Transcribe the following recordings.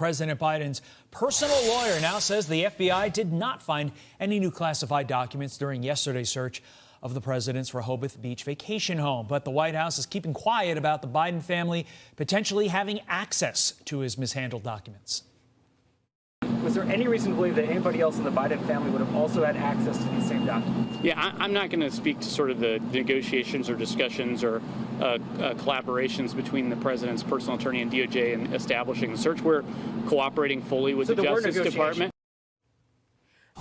President Biden's personal lawyer now says the FBI did not find any new classified documents during yesterday's search of the president's Rehoboth Beach vacation home. But the White House is keeping quiet about the Biden family potentially having access to his mishandled documents. Was there any reason to believe that anybody else in the Biden family would have also had access to these same documents? Yeah, I'm not going to speak to sort of the negotiations or discussions or collaborations between the president's personal attorney and DOJ in establishing the search. We're cooperating fully with the Justice Department.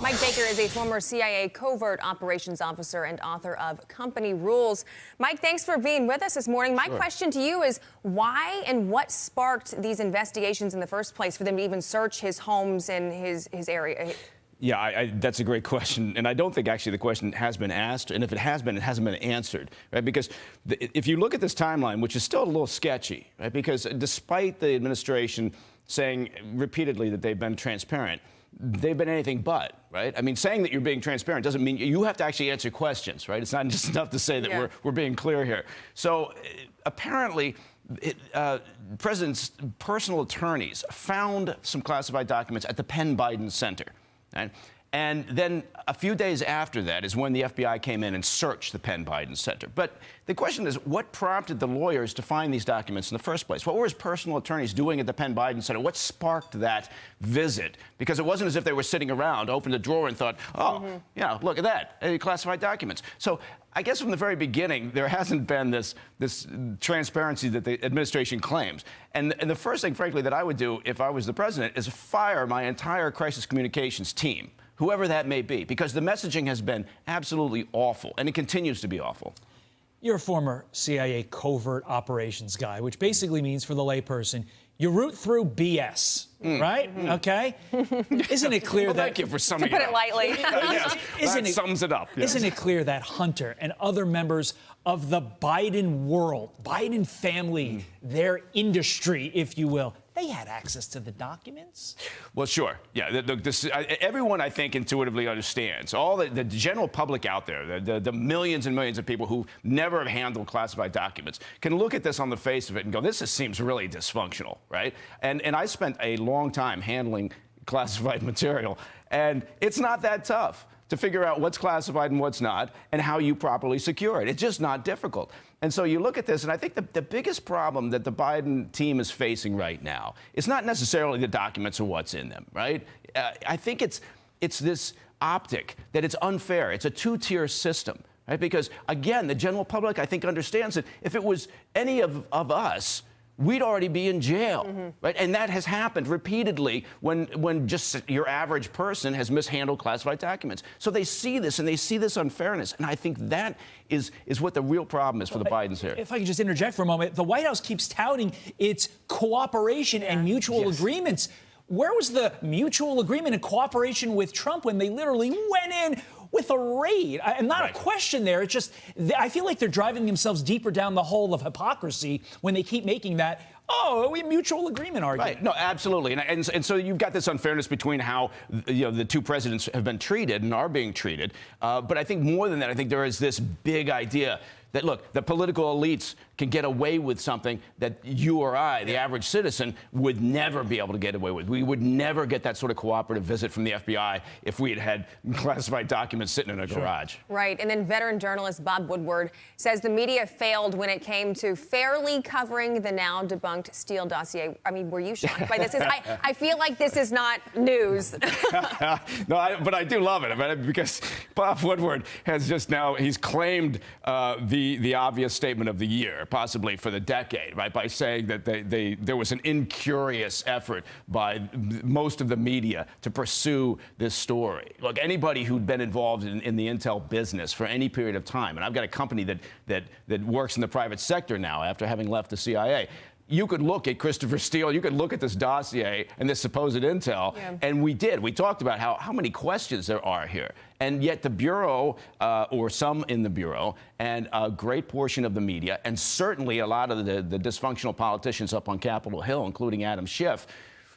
Mike Baker is a former CIA covert operations officer and author of Company Rules. Mike, thanks for being with us this morning. My question to you is why and what sparked these investigations in the first place for them to even search his homes and his area? Yeah, that's a great question. And I don't think actually the question has been asked. And if it has been, it hasn't been answered, right? Because if you look at this timeline, which is still a little sketchy, right? Because despite the administration saying repeatedly that they've been transparent, they've been anything but, right? I mean, saying that you're being transparent doesn't mean you have to actually answer questions, right? It's not just enough to say that we're being clear here. So apparently, President's personal attorneys found some classified documents at the Penn Biden Center. Right? And then a few days after that is when the FBI came in and searched the Penn Biden Center. But the question is, what prompted the lawyers to find these documents in the first place? What were his personal attorneys doing at the Penn Biden Center? What sparked that visit? Because it wasn't as if they were sitting around, opened a drawer and thought, oh, yeah, look at that, classified documents. So I guess from the very beginning, there hasn't been this transparency that the administration claims. And the first thing, frankly, that I would do if I was the president is fire my entire crisis communications team, whoever that may be, because the messaging has been absolutely awful, and it continues to be awful. You're a former CIA covert operations guy, which basically means, for the layperson, you root through BS, right? Okay? Isn't it clear that... Thank you for summing to put it lightly. Yes, that sums it up. Yes. Isn't it clear that Hunter and other members of the Biden world, Biden family, their industry, if you will, they had access to the documents? Well, sure. Yeah, everyone, I think, intuitively understands. All the general public out there, the millions and millions of people who never have handled classified documents, can look at this on the face of it and go, this just seems really dysfunctional, right? And I spent a long time handling classified material, and it's not that tough to figure out what's classified and what's not, and how you properly secure it. It's just not difficult. And so you look at this, and I think the biggest problem that the Biden team is facing right now is not necessarily the documents or what's in them, right? I think it's this optic that it's unfair. It's a two-tier system, right? Because, again, the general public, I think, understands that if it was any of us, we'd already be in jail, right? And that has happened repeatedly when just your average person has mishandled classified documents. So they see this, and they see this unfairness. And I think that is what the real problem is for the Bidens here. If I could just interject for a moment, the White House keeps touting its cooperation and mutual agreements. Where was the mutual agreement and cooperation with Trump when they literally went in with a raid? And not a question there. It's just, I feel like they're driving themselves deeper down the hole of hypocrisy when they keep making that, we mutual agreement argument. Right. No, absolutely. And so you've got this unfairness between how the two presidents have been treated and are being treated. But I think more than that, I think there is this big idea that, look, the political elites can get away with something that you or I, the average citizen, would never be able to get away with. We would never get that sort of cooperative visit from the FBI if we had classified documents sitting in a garage. Right. And then veteran journalist Bob Woodward says the media failed when it came to fairly covering the now debunked Steele dossier. I mean, were you shocked by this? I feel like this is not news. No, but I do love it, because Bob Woodward has just now, he's claimed the obvious statement of the year, possibly for the decade, right, by saying that there was an incurious effort by most of the media to pursue this story. Look, anybody who'd been involved in the intel business for any period of time, and I've got a company that works in the private sector now after having left the CIA, you could look at Christopher Steele, you could look at this dossier and this supposed intel, and we did. We talked about how many questions there are here. And yet the Bureau, or some in the Bureau, and a great portion of the media, and certainly a lot of the dysfunctional politicians up on Capitol Hill, including Adam Schiff,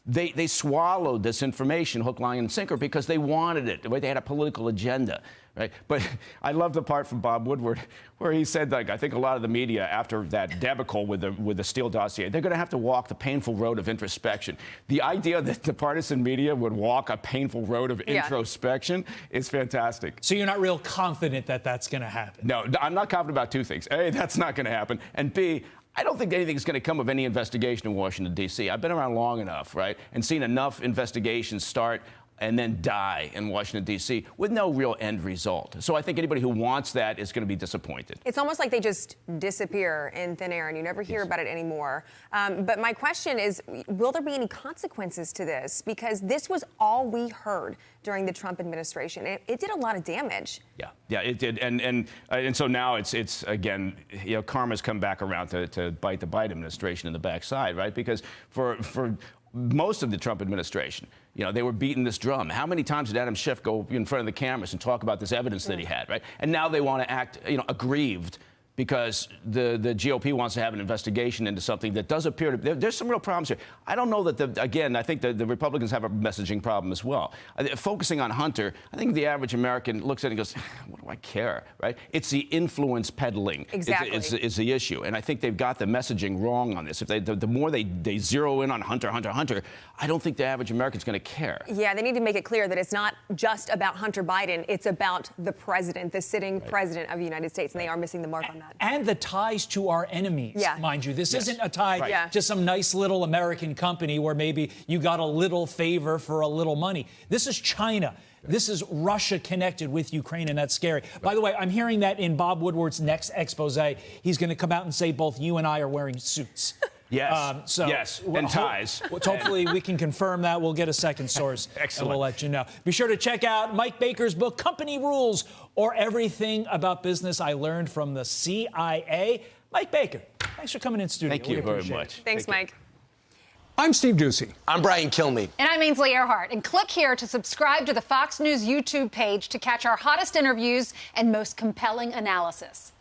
They swallowed this information hook, line, and sinker because they wanted it. They had a political agenda. Right? But I love the part from Bob Woodward where he said, like, I think a lot of the media, after that debacle with the Steele dossier, they're going to have to walk the painful road of introspection. The idea that the partisan media would walk a painful road of introspection is fantastic. So you're not real confident that that's going to happen? No, I'm not confident about two things. A, that's not going to happen. And B, I don't think anything's going to come of any investigation in Washington, D.C. I've been around long enough, right, and seen enough investigations start and then die in Washington, D.C. with no real end result. So I think anybody who wants that is going to be disappointed. It's almost like they just disappear in thin air and you never hear about it anymore. But my question is, will there be any consequences to this? Because this was all we heard during the Trump administration. It did a lot of damage. Yeah, it did. And so now it's again, you know, karma's come back around to bite the Biden administration in the backside, right? Because for most of the Trump administration, you know, they were beating this drum. How many times did Adam Schiff go in front of the cameras and talk about this evidence that he had, right? And now they want to act, you know, aggrieved because the GOP wants to have an investigation into something that does appear to there's some real problems here. I don't know that again, I think the Republicans have a messaging problem as well. Focusing on Hunter, I think the average American looks at it and goes, what do I care, right? It's the influence peddling. Exactly. Is the issue. And I think they've got the messaging wrong on this. If the more they zero in on Hunter, I don't think the average American's going to care. Yeah, they need to make it clear that it's not just about Hunter Biden. It's about the president, the sitting president of the United States, and they are missing the mark on that. And the ties to our enemies, mind you. This isn't a tie to some nice little American company where maybe you got a little favor for a little money. This is China. This is Russia connected with Ukraine, and that's scary. By the way, I'm hearing that in Bob Woodward's next expose, he's going to come out and say both you and I are wearing suits. Yes, yes, and ties. Hopefully we can confirm that. We'll get a second source. Excellent. And we'll let you know. Be sure to check out Mike Baker's book, Company Rules, or Everything About Business I Learned from the CIA. Mike Baker, thanks for coming in studio. Thank you very much. Thanks, Mike. I'm Steve Doocy. I'm Brian Kilmeade. And I'm Ainsley Earhart. And click here to subscribe to the Fox News YouTube page to catch our hottest interviews and most compelling analysis.